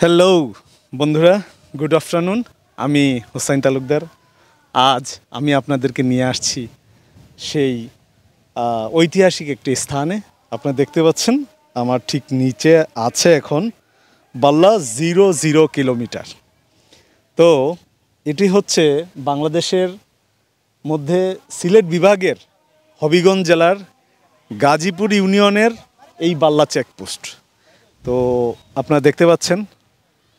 Hello বন্ধুরা, good afternoon. আমি হুসাইন তালুকদার। আজ আমি আপনাদেরকে নিয়ে আসছি সেই ঐতিহাসিক একটি স্থানে। আপনারা দেখতে পাচ্ছেন আমার ঠিক নিচে আছে এখন বাল্লা 0 কিলোমিটার। তো এটি হচ্ছে বাংলাদেশের মধ্যে সিলেট বিভাগের হবিগঞ্জ জেলার গাজীপুর ইউনিয়নের এই বাল্লা চেকপোস্ট। তো আপনারা দেখতে পাচ্ছেন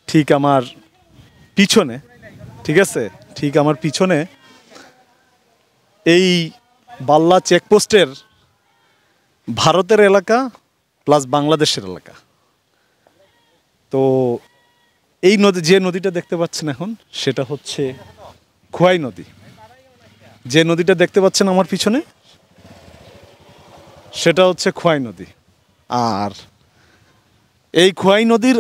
ঠিক আমার পিছনে, ঠিক আছে, ঠিক আমার পিছনে এই বাল্লা চেকপোস্টের ভারতের এলাকা প্লাস বাংলাদেশের এলাকা। তো এই নদী, যে নদীটা দেখতে পাচ্ছেন এখন, সেটা হচ্ছে খোয়াই নদী। যে নদীটা দেখতে পাচ্ছেন আমার পিছনে, সেটা হচ্ছে খোয়াই নদী। আর এই খোয়াই নদীর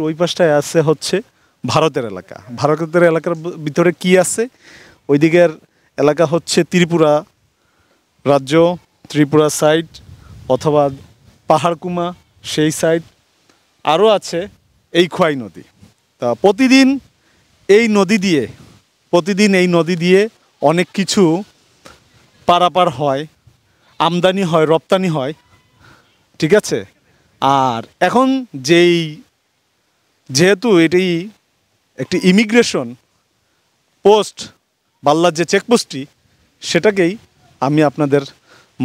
ওই পাশটায় আছে হচ্ছে ভারতের এলাকা। ভারতের এলাকার ভিতরে কি আছে? ওই দিকের এলাকা হচ্ছে ত্রিপুরা রাজ্য, ত্রিপুরা সাইড অথবা পাহাড়কুমা সেই সাইড, আরও আছে এই খোয়াই নদী। তা প্রতিদিন এই নদী দিয়ে অনেক কিছু পারাপার হয়, আমদানি হয়, রপ্তানি হয়, ঠিক আছে। আর এখন যেহেতু এটি একটি ইমিগ্রেশন পোস্ট, বাল্লার যে চেকপোস্টটি, সেটাকেই আমি আপনাদের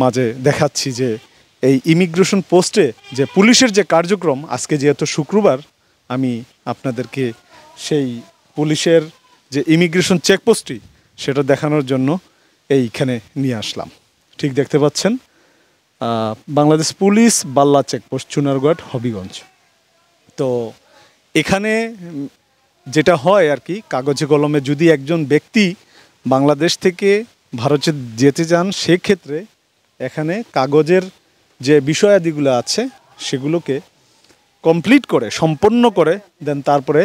মাঝে দেখাচ্ছি যে এই ইমিগ্রেশন পোস্টে যে পুলিশের যে কার্যক্রম, আজকে যেহেতু শুক্রবার, আমি আপনাদেরকে সেই পুলিশের যে ইমিগ্রেশন চেকপোস্টটি সেটা দেখানোর জন্য এইখানে নিয়ে আসলাম। ঠিক দেখতে পাচ্ছেন বাংলাদেশ পুলিশ বাল্লা চেকপোস্ট, চুনারগড়, হবিগঞ্জ। তো এখানে যেটা হয় আর কি, কাগজে কলমে যদি একজন ব্যক্তি বাংলাদেশ থেকে ভারতে যেতে চান, সেক্ষেত্রে এখানে কাগজের যে বিষয়াদিগুলো আছে সেগুলোকে কমপ্লিট করে, সম্পন্ন করে দেন তারপরে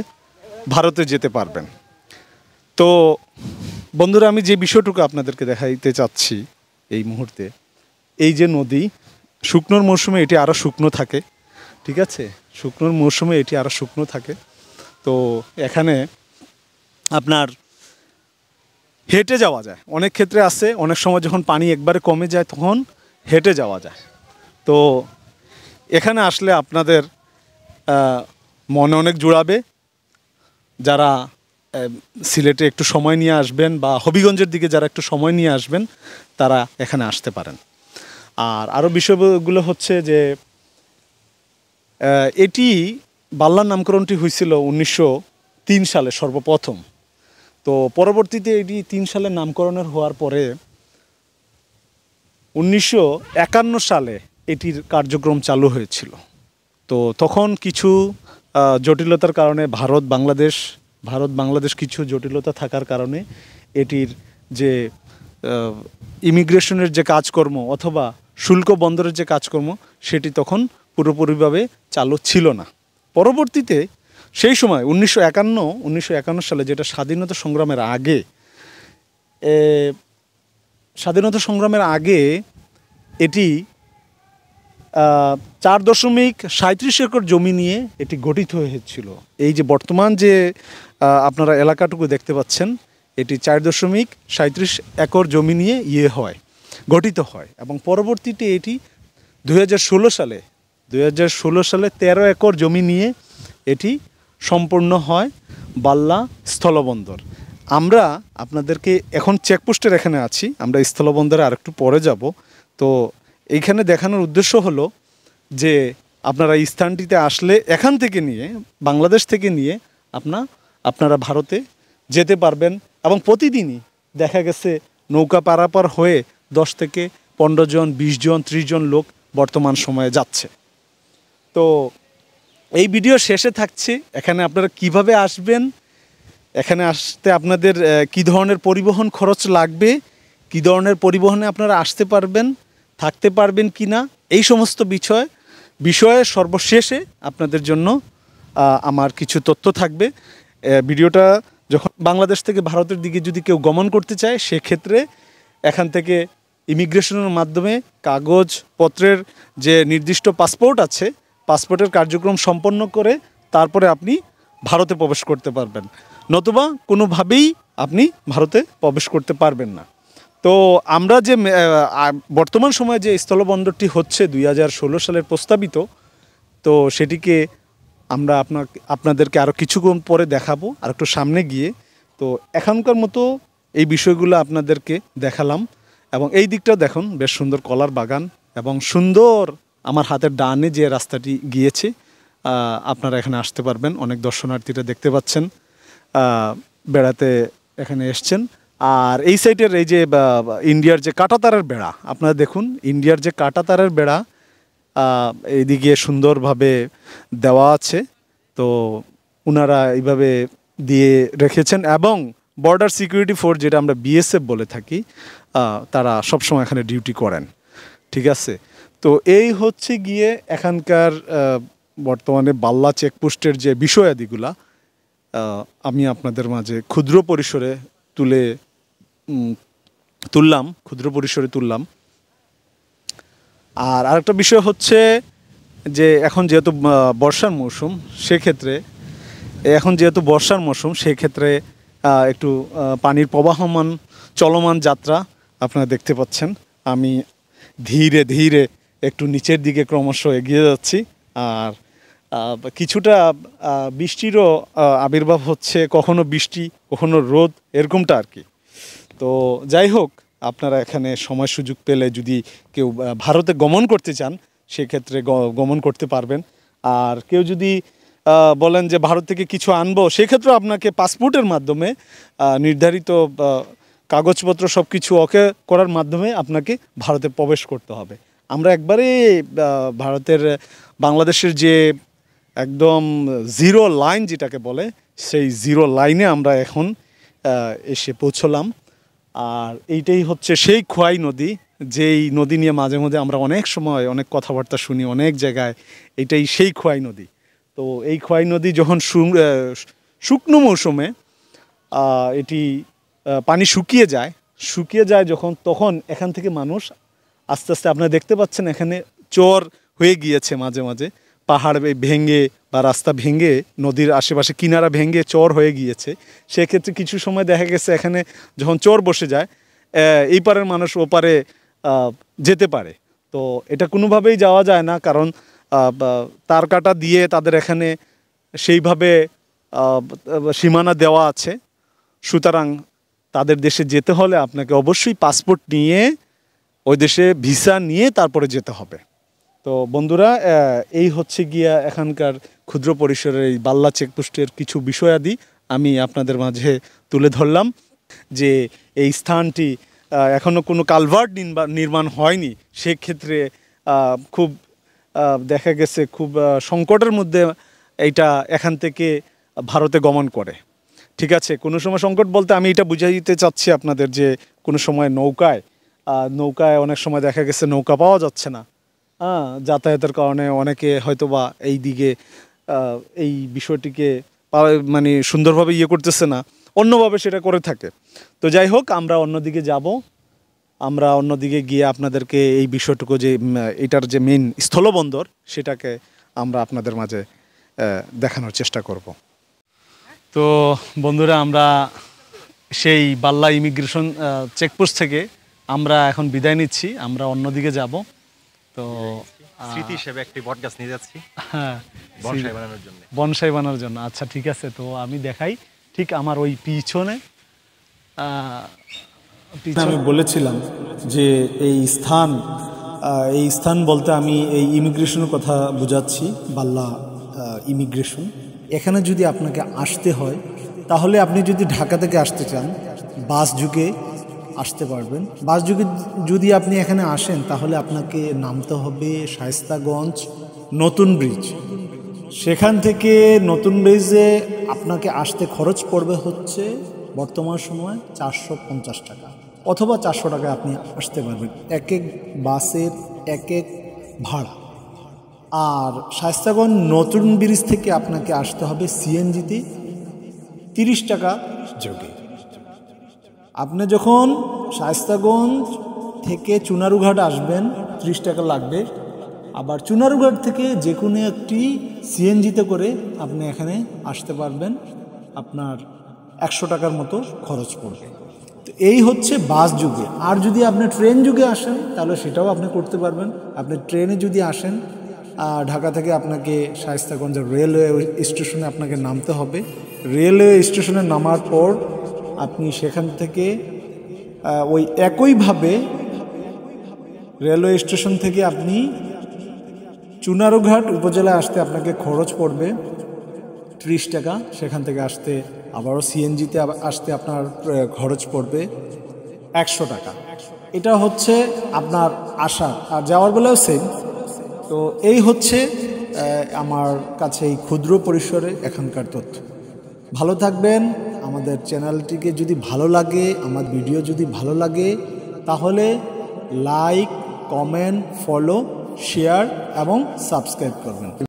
ভারতে যেতে পারবেন। তো বন্ধুরা, আমি যে বিষয়টুকু আপনাদেরকে দেখাইতে চাচ্ছি এই মুহূর্তে, এই যে নদী, শুকনোর মৌসুমে এটি আরও শুকনো থাকে, ঠিক আছে, শুকনোর মৌসুমে এটি আরও শুকনো থাকে। তো এখানে আপনার হেঁটে যাওয়া যায়, অনেক ক্ষেত্রে আছে, অনেক সময় যখন পানি একবারে কমে যায় তখন হেঁটে যাওয়া যায়। তো এখানে আসলে আপনাদের মনে অনেক জুড়াবে। যারা সিলেটে একটু সময় নিয়ে আসবেন বা হবিগঞ্জের দিকে যারা একটু সময় নিয়ে আসবেন, তারা এখানে আসতে পারেন। আর আরও বিষয়গুলো হচ্ছে যে এটি বাল্লার নামকরণটি হয়েছিল 1903 সালে সর্বপ্রথম। তো পরবর্তীতে এটি 3 সালে নামকরণের হওয়ার পরে 1951 সালে এটির কার্যক্রম চালু হয়েছিল। তো তখন কিছু জটিলতার কারণে ভারত বাংলাদেশ কিছু জটিলতা থাকার কারণে এটির যে ইমিগ্রেশনের যে কাজকর্ম অথবা শুল্ক বন্দরের যে কাজকর্ম, সেটি তখন পুরোপুরিভাবে চালু ছিল না। পরবর্তীতে সেই সময় 1951 সালে, যেটা স্বাধীনতা সংগ্রামের আগে এটি 4.37 একর জমি নিয়ে এটি গঠিত হয়েছিল। এই যে বর্তমান যে আপনারা এলাকাটুকু দেখতে পাচ্ছেন, এটি 4.37 একর জমি নিয়ে গঠিত হয় এবং পরবর্তীতে এটি 2016 সালে 13 একর জমি নিয়ে এটি সম্পূর্ণ হয় বাল্লা স্থলবন্দর। আমরা আপনাদেরকে এখন চেকপোস্টের এখানে আছি, আমরা স্থলবন্দরে আরেকটু পরে যাব। তো এইখানে দেখানোর উদ্দেশ্য হলো যে আপনারা এই স্থানটিতে আসলে এখান থেকে নিয়ে, বাংলাদেশ থেকে নিয়ে আপনারা ভারতে যেতে পারবেন। এবং প্রতিদিনই দেখা গেছে নৌকা পারাপার হয়ে 10 থেকে 15 জন, 20 জন, 30 জন লোক বর্তমান সময়ে যাচ্ছে। তো এই ভিডিও শেষে থাকছে এখানে আপনারা কিভাবে আসবেন, এখানে আসতে আপনাদের কী ধরনের পরিবহন খরচ লাগবে, কী ধরনের পরিবহনে আপনারা আসতে পারবেন, থাকতে পারবেন কি না, এই সমস্ত বিষয়ে সর্বশেষে আপনাদের জন্য আমার কিছু তথ্য থাকবে। ভিডিওটা যখন বাংলাদেশ থেকে ভারতের দিকে যদি কেউ গমন করতে চায়, সেক্ষেত্রে এখান থেকে ইমিগ্রেশনের মাধ্যমে কাগজপত্রের যে নির্দিষ্ট পাসপোর্ট আছে, পাসপোর্টের কার্যক্রম সম্পন্ন করে তারপরে আপনি ভারতে প্রবেশ করতে পারবেন, নতুবা কোনোভাবেই আপনি ভারতে প্রবেশ করতে পারবেন না। তো আমরা যে বর্তমান সময়ে যে স্থলবন্দরটি হচ্ছে 2016 সালের প্রস্তাবিত, তো সেটিকে আমরা আপনাদেরকে আরও কিছুক্ষণ পরে দেখাবো আর একটু সামনে গিয়ে। তো এখনকার মতো এই বিষয়গুলো আপনাদেরকে দেখালাম। এবং এই দিকটাও দেখুন, বেশ সুন্দর কলার বাগান এবং সুন্দর আমার হাতের ডানে যে রাস্তাটি গিয়েছে, আপনারা এখানে আসতে পারবেন। অনেক দর্শনার্থীরা দেখতে পাচ্ছেন বেড়াতে এখানে এসছেন। আর এই সাইডের এই যে ইন্ডিয়ার যে কাঁটাতারের বেড়া, আপনারা দেখুন, ইন্ডিয়ার যে কাঁটাতারের বেড়া এইদিকে সুন্দরভাবে দেওয়া আছে। তো ওনারা এইভাবে দিয়ে রেখেছেন এবং বর্ডার সিকিউরিটি ফোর্স, যেটা আমরা বিএসএফ বলে থাকি, তারা সবসময় এখানে ডিউটি করেন। ঠিক আছে, তো এই হচ্ছে গিয়ে এখানকার বর্তমানে বাল্লা চেকপোস্টের যে বিষয়াদিগুলা আমি আপনাদের মাঝে ক্ষুদ্র পরিসরে তুললাম। আর আরেকটা বিষয় হচ্ছে যে এখন যেহেতু বর্ষার মৌসুম, সেক্ষেত্রে একটু পানির প্রবাহমান চলমান যাত্রা আপনারা দেখতে পাচ্ছেন। আমি ধীরে ধীরে একটু নিচের দিকে ক্রমশ এগিয়ে যাচ্ছি। আর কিছুটা বৃষ্টিরও আবির্ভাব হচ্ছে, কখনো বৃষ্টি কখনো রোদ, এরকমটা আর কি। তো যাই হোক, আপনারা এখানে সময় সুযোগ পেলে যদি কেউ ভারতে গমন করতে চান, সেক্ষেত্রে গমন করতে পারবেন। আর কেউ যদি বলেন যে ভারত থেকে কিছু আনবো, সেক্ষেত্রে আপনাকে পাসপোর্টের মাধ্যমে নির্ধারিত কাগজপত্র সব কিছু ওকে করার মাধ্যমে আপনাকে ভারতে প্রবেশ করতে হবে। আমরা একবারে ভারতের বাংলাদেশের যে একদম জিরো লাইন যেটাকে বলে, সেই জিরো লাইনে আমরা এখন এসে পৌঁছলাম। আর এইটাই হচ্ছে সেই খোয়াই নদী, যেই নদী নিয়ে মাঝে মাঝে আমরা অনেক সময় অনেক কথাবার্তা শুনি অনেক জায়গায়। এটাই সেই খোয়াই নদী। তো এই খোয়াই নদী যখন শুকনো মৌসুমে এটি পানি শুকিয়ে যায় যখন, তখন এখান থেকে মানুষ আস্তে আস্তে, আপনারা দেখতে পাচ্ছেন এখানে চর হয়ে গিয়েছে, মাঝে মাঝে পাহাড় ভেঙে বা রাস্তা ভেঙে, নদীর আশেপাশে কিনারা ভেঙে চর হয়ে গিয়েছে। সেক্ষেত্রে কিছু সময় দেখা গেছে এখানে যখন চর বসে যায়, এই পারের মানুষ ও পারে যেতে পারে। তো এটা কোনোভাবেই যাওয়া যায় না, কারণ তার কাটা দিয়ে তাদের এখানে সেইভাবে সীমানা দেওয়া আছে। সুতরাং তাদের দেশে যেতে হলে আপনাকে অবশ্যই পাসপোর্ট নিয়ে, ওই দেশে ভিসা নিয়ে তারপরে যেতে হবে। তো বন্ধুরা, এই হচ্ছে গিয়া এখানকার ক্ষুদ্র পরিসরের এই বাল্লা চেকপোস্টের কিছু বিষয়াদি আমি আপনাদের মাঝে তুলে ধরলাম। যে এই স্থানটি এখনও কোনো কালভার্ট নির্মাণ হয়নি, সেক্ষেত্রে খুব দেখা গেছে খুব সংকটের মধ্যে এইটা এখান থেকে ভারতে গমন করে। ঠিক আছে, কোনো সময় সংকট বলতে আমি এটা বুঝাইতে চাচ্ছি আপনাদের, যে কোনো সময় নৌকায় অনেক সময় দেখা গেছে নৌকা পাওয়া যাচ্ছে না, যাতায়াতের কারণে অনেকে হয়তোবা এই দিকে এই বিষয়টিকে মানে সুন্দরভাবে করতেছে না, অন্যভাবে সেটা করে থাকে। তো যাই হোক, আমরা অন্যদিকে যাব। আমরা অন্যদিকে গিয়ে আপনাদেরকে এই বিষয়টুকু, যে এটার যে মেইন স্থলবন্দর, সেটাকে আমরা আপনাদের মাঝে দেখানোর চেষ্টা করব। তো বন্ধুরা, আমরা সেই বাল্লা ইমিগ্রেশন চেকপোস্ট থেকে আমরা এখন বিদায় নিচ্ছি। আমরা অন্যদিকে যাব। তো স্মৃতি হিসেবে একটি বটগাছ নিয়ে যাচ্ছি, হ্যাঁ, বনসাই বানানোর জন্য। আচ্ছা, ঠিক আছে। তো আমি দেখাই, ঠিক আমার ওই পিছনে আমি বলেছিলাম যে এই স্থান বলতে আমি এই ইমিগ্রেশনের কথা বুঝাচ্ছি, বাল্লা ইমিগ্রেশন। এখানে যদি আপনাকে আসতে হয়, তাহলে আপনি যদি ঢাকা থেকে আসতে চান, বাস যুগে আসতে পারবেন। বাস যুগে যদি আপনি এখানে আসেন, তাহলে আপনাকে নামতে হবে শায়েস্তাগঞ্জ নতুন ব্রিজ। সেখান থেকে নতুন ব্রিজে আপনাকে আসতে খরচ পড়বে হচ্ছে বর্তমান সময় 450 টাকা, অথবা 400 টাকায় আপনি আসতে পারবেন। এক এক বাসের এক এক ভাড়া। আর শায়েস্তাগঞ্জ নতুন ব্রিজ থেকে আপনাকে আসতে হবে সিএনজিতে 30 টাকা যোগে। আপনি যখন শায়েস্তাগঞ্জ থেকে চুনারুঘাট আসবেন, 30 টাকা লাগবে। আবার চুনারুঘাট থেকে যে কোনো একটি সিএনজিতে করে আপনি এখানে আসতে পারবেন, আপনার 100 টাকার মতো খরচ পড়বে। তো এই হচ্ছে বাস যুগে। আর যদি আপনি ট্রেন যুগে আসেন তাহলে সেটাও আপনি করতে পারবেন। আপনি ট্রেনে যদি আসেন, ঢাকা থেকে আপনাকে শায়েস্তাগঞ্জ রেলওয়ে স্টেশনে আপনাকে নামতে হবে। রেলওয়ে স্টেশনে নামার পর আপনি সেখান থেকে ওই একইভাবে রেলওয়ে স্টেশন থেকে আপনি চুনারুঘাট উপজেলায় আসতে আপনাকে খরচ পড়বে 30 টাকা। সেখান থেকে আসতে আবারও সিএনজিতে আসতে আপনার খরচ পড়বে 100 টাকা। এটা হচ্ছে আপনার আসার, আর যাওয়ার বেলাও সেম। তো এই হচ্ছে আমার কাছে এই ক্ষুদ্র পরিসরে এখানকার তথ্য। ভালো থাকবেন। আমাদের চ্যানেলটিকে যদি ভালো লাগে, আমার ভিডিও যদি ভালো লাগে, তাহলে লাইক, কমেন্ট, ফলো, শেয়ার এবং সাবস্ক্রাইব করবেন।